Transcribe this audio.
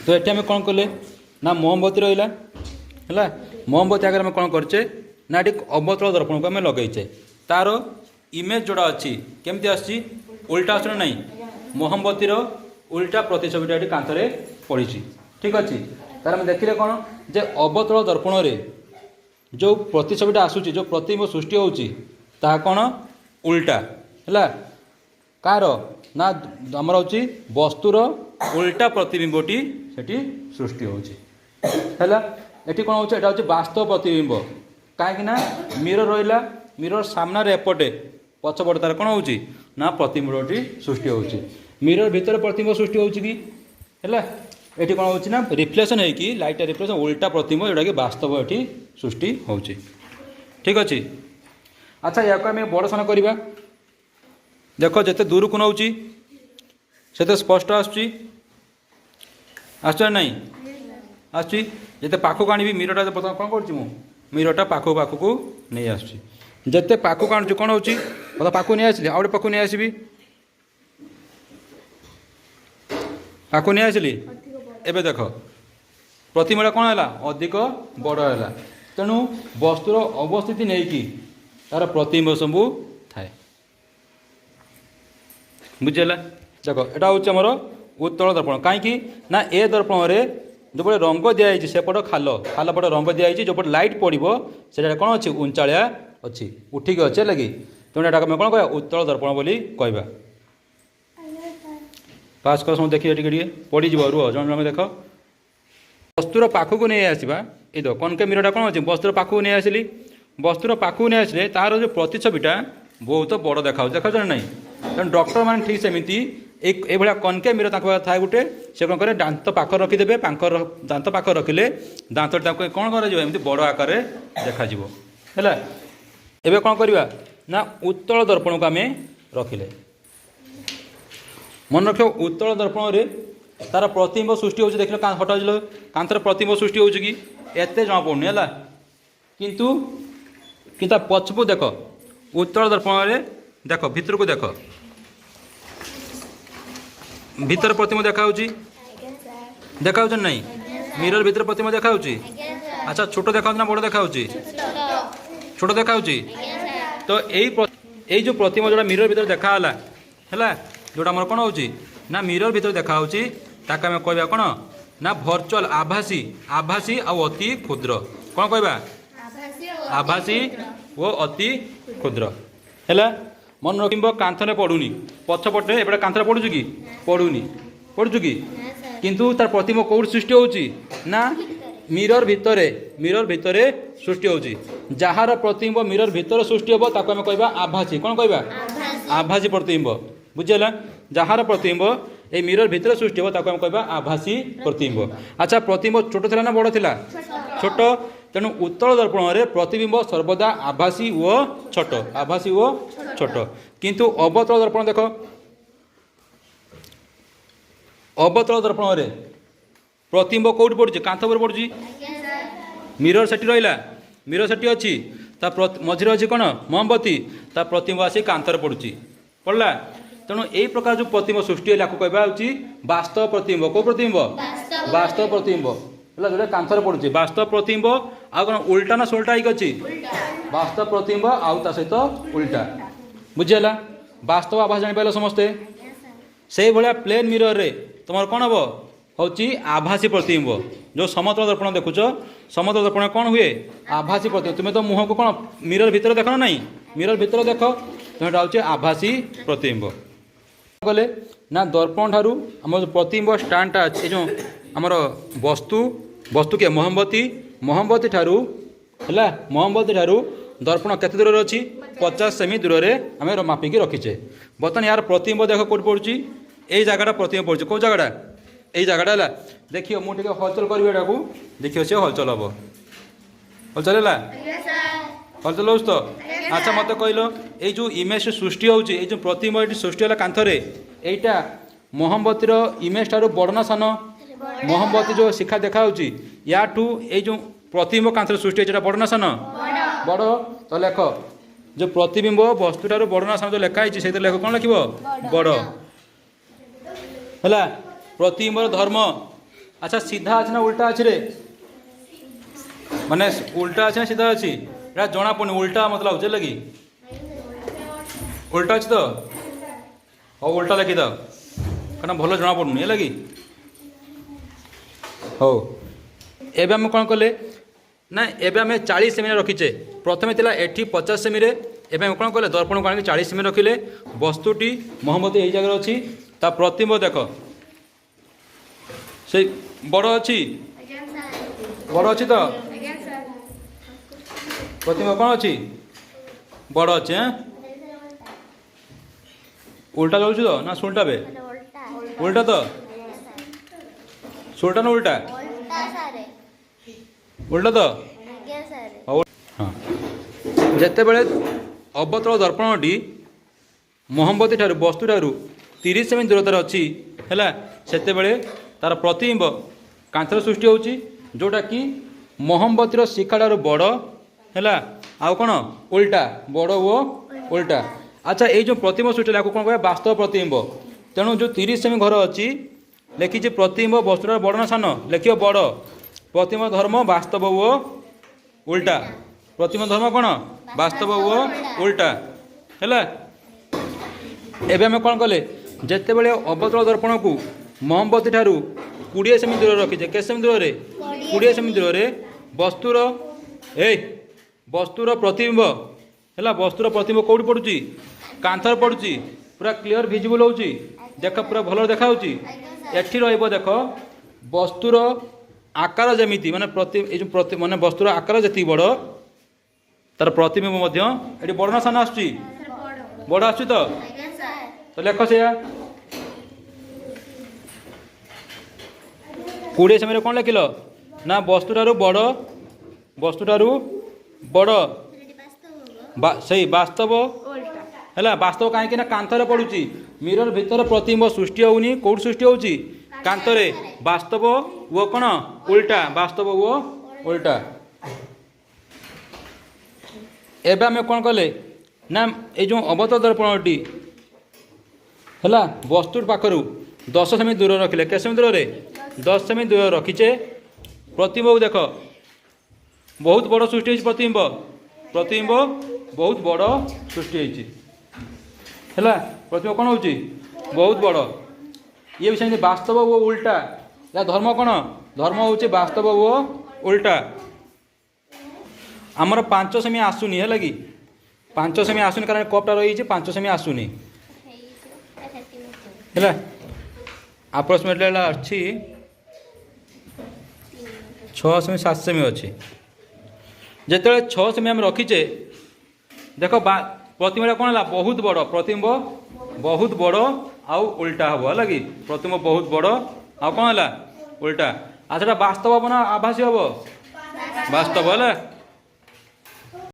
तो ये आम कौन कले ना मोमबती रहा है मोमबती आगे आम कौन करे ना ये अवतल दर्पण को आम लगेचे तार इमेज जोड़ा अच्छी केमती आसी उल्टा आस ना मोहम्बतीर उल्टा प्रतिछविटा ये कांथरे पड़ी ठीक अच्छे तार आम देखिले कौन जे अवतल दर्पण में जो प्रतिछविटा आसूची जो प्रतिबिंब सृष्टि होची ता कौन उल्टा है कार ना आमर हूँ वस्तुर उल्टा प्रतिबिंबटी सेठी सृष्टि होची है ये कौन हो वास्तव प्रतिबिंब कहीं मिरर रहा मिरर सामने एपटे पछपटे तार कौन हो प्रतिबिंबटी सृष्टि होची मिरर भितर प्रतिबिंब सृष्टि होची कि है ये कौन हो ना रिफ्लेक्शन होगी लाइट रिफ्लेक्शन उल्टा प्रतिबिंब जोटा कि वास्तव ये सृष्टि होची ठीक अच्छे। अच्छा या आम बड़ सान करवा देख जिते दूर को नौची से स्पष्ट आसना नहीं आसुची जिते पाखक आनी मिररटा बर्तमान कौन कर मिररटा पाखक पाखक नहीं आसुची जिते पाखक आणुची कौन हो पाखक नहीं आसली आउटे पाखक नहीं आसबि पाखक नहीं आसली एबे देख प्रतिबिंबटा कौन है अधिक बड़ है तेणु वस्तुर अवस्थिति नहीं कि तार प्रतिबिंब सबू थाए बुझेगा देख यहाँ हूँ आमर उत्तल दर्पण कहीं ना ए दर्पण में जो पटे रंग दिखाई सेपट खाल खाल पटे रंग दिखाई जो पटे लाइट पड़ो से कौन अच्छी उंचाया अच्छी उठिक अच्छे लगी तेणु यहाँ कौन कह उत्तल दर्पण बोली कहवा पास कर सब देखिए टे पड़ज रुह जन देख वस्तुर पाखक नहीं आसवा ये देख कनके मिररटा कौन अच्छे वस्तुर पाखक नहीं आसली वस्तुर पाखक नहीं आसले तार जो प्रतिछविटा बहुत बड़ देखा देखा ना तेणु डॉक्टर मान ठीक सेमती ये कनके मिरर थाए गोटे से कौन करे दांत पाख रखिदे दांत पाख रखिले दांत कौन कर बड़ आकार देखा है एवं कौन करवा ना उत्तल दर्पण को आम रखिले मन रख उत्तल दर्पण में तार प्रतिबिंब सृष्टि हो देख हटा कांथर प्रतिबिंब सृष्टि हो कि एत जना पड़ूनी है किंतु किंतु पछपू देख उत्तल दर्पण में देख भितर को देख भीतर प्रतिबिंब देखा नहीं मिरर भीतर प्रतिबिंब देखा अच्छा छोट देखा ना बड़ देखा छोट देखा तो यही जो प्रतिबिंब जो मिरर भीतर देखाला है जोटा मोर कौन हो ना मिरर भीतर देखा आम कहवा कौन ना भर्चुआल आभासी आभासी आ अति क्षुद्र कौन कहवा आभासी वो अति क्षुद्र है मन रखिब कांथरे पड़ूनी पछपटे एपटे कांथरे पड़ू कि पड़ूनी पड़ू कि किंतु तार प्रतिबिंब कौट सृष्टि होची ना मिरर भितर सृष्टि होची जार प्रतिबिंब मिरर भितर सृष्टि हम ताको आम कहवा आभासी कौन कहवा आभासी प्रतिबिंब बुझेगा जार प्रतिबिंब ये मिरर भितर सृष्टि हम ताको आम कहवा आभासी प्रतिबिंब। अच्छा प्रतिबिंब छोट थिला ना बड़ थिला छोट तेणु उत्तल दर्पण में प्रतिबिंब सर्वदा आभासी व छोट आभासी व छोट किंतु अवतल दर्पण देख अवतल दर्पण में प्रतिबिंब कौट पड़ुଛି कांथ पर पड़ुଛି मिरर सेठी रहा मिरर सेठी अच्छी मझे अच्छी कौन मोमबती ता प्रतिबिंब आसी कांथर पड़ुଛି पड़ला तेणु यही प्रकार जो प्रतिबिंब सृष्टि है कहवा वास्तव प्रतिबिंब कौ प्रतिबिंब वास्तव प्रतिबिंब है जो कांथर पड़ुଛି वास्तव प्रतिबिंब आ कौन उल्टा ना सोल्टा ही अच्छी वास्तव प्रतिबिंब आउ ता सहित उल्टा बुझीगला वास्तव आभास जापार समस्ते से भाया प्लेन मिरर रे तुम कौन हम हूँ आभासी प्रतिबिंब जो समतल दर्पण देखुच समतल दर्पण कौन हुए आभासी प्रतिबिंब तुम्हें तो मुह को कौन मिरर भितर देख ना मिरर भितर देख तुम्हें हूँ आभासी प्रतिबिंब गले ना दर्पण ठारू आम प्रतिबिंब स्टाण्डटा अच्छे जो आमर वस्तु वस्तु के मोहम्बती ठारू है मोहम्बती ठारू दर्पण केते दूर अच्छी 50 सेमी दूर में आम मापिकी रखीचे बर्तमान यार प्रतिबिंब देख कौट पड़ुଛି यही जगह प्रतिबिंब पड़ुଛି कौ जगह यही जगह है देखिए मुझे हलचल करी देखिए सी हलचल हम हलचल है हलचल हो तो अच्छा मत कहल ये जो इमेज सृष्टि हो प्रतिबिंब सृष्टि है कांथरे यहीटा मोहम्बतीर इमेज ठार बड़ना सान मोहम्बती जो शिखा देखा या जो प्रतिबिंब कांथरे सृष्टि है बड़ना सान बड़ तो लेख जो प्रतिबिंब वस्तु ठार बड़ना सान जो लिखाई से लेख कौन लिख बड़ है प्रतिबिंबर धर्म अच्छा सीधा अच्छी ना उल्टा अच्छी रे माने उल्टा अच्छी ना सीधा अच्छी एटा जना पड़नी उल्टा मतलब बुझे लगी उल्टा अच्छी तो हाँ उल्टा लिखी दो कहीं भल जना पड़ुनि है लगी हो एबे हम कौन कले ना एबे आम 40 सेमी रखीचे प्रथम थिला एठी 50 सेमी रे एबे हम कौन कले दर्पण को 40 सेमी रखिले वस्तुटी मोहम्मती यही जगह अच्छी ता प्रतिबिंब देख से बड़ अच्छी बड़ अच्छी तो प्रतिबिंब कौन अच्छी बड़ अच्छे हैं उल्टा जाऊँ तो ना सुलटा बे उल्टा तो सुलटा ना उल्टा उल्टा तो हाँ जिते बड़े अवतल दर्पणटी मोहम्मती ठारू वस्तु ठारू 30 सेमी दूरतार अच्छी है से तार प्रतिबिंब कांथर सृष्टि होची जोटा कि मोहम्मतीर शिखा ठारू बड़ है आउ कौन उल्टा बड़ वो उल्टा अच्छा ये जो प्रतिबिंब सृष्टि कौन कह वास्तव प्रतिबिंब तेणु जो 30 सेमी घर अच्छी लिखी प्रतिबिंब वस्तुटार बड़ ना सान लिख बड़ प्रतिबिंब धर्म वास्तव वो उल्टा प्रतिबिंब धर्म कौन वास्तव वो उल्टा है एबे आम कौन कले जिते बड़े अवतल दर्पण को मोहम्मती ठारू 20 सेमी दूर रखीचे के सेमी दूर 20 सेमी दूर वस्तुर वस्तुर प्रतिबिंब है वस्तुर प्रतिबिंब कौटी पड़ुची कांथर पड़ुची पूरा क्लीयर विजिबल होची देख पूरा भल देखा एठी रहिबो देख वस्तुर आकार जमीती माने प्रति माने वस्तुर आकार जति बड़ तार प्रतिबिंब मध्य एठी बड़ ना सान आसुची बड़ आसुची तो लेख से 20 सेमी कौन लिखिल ना वस्तुठारू बड़ से वास्तव है वास्तव कहीं कांथर पड़ुची मिरर भितर प्रतिबिंब सृष्टि होनी कौट सृष्टि होची कांथरे वास्तव वो कौन उल्टा वास्तव वो उल्टा एबे आम कौन कले ना ये जो अवतल दर्पणटी है वस्तु पाखर 10 सेमी दूर रखिले के सेमी दूर 10 सेमी दूर रखीचे प्रतिबिंब देख बहुत बड़ सृष्टि प्रतिबिंब प्रतिबिंब बहुत बड़ सृष्टि है प्रतिबिंब कौन हो बहुत बड़ ये भी सेमती वास्तव वो उल्टा या धर्म कौन धर्म हूँ वास्तव वो उल्टा आमर 5 सेमी आसुनी है कि 5 सेमी आसुनी कारण कपटा रही 5 सेमी आसुनी है आप्रोक्सीमेटली अच्छी 6 सेमी 7 सेमी अच्छी जिते 6 सेमी आम रखीचे देख प्रतिबिंब कौन है बहुत बड़ प्रतिबिंब बहुत बड़ आउ उल्टा हम है कि प्रतिबिंब बहुत बड़ आउ कौन है उल्टा अच्छा वास्तव हम ना आभासी हम वास्तव है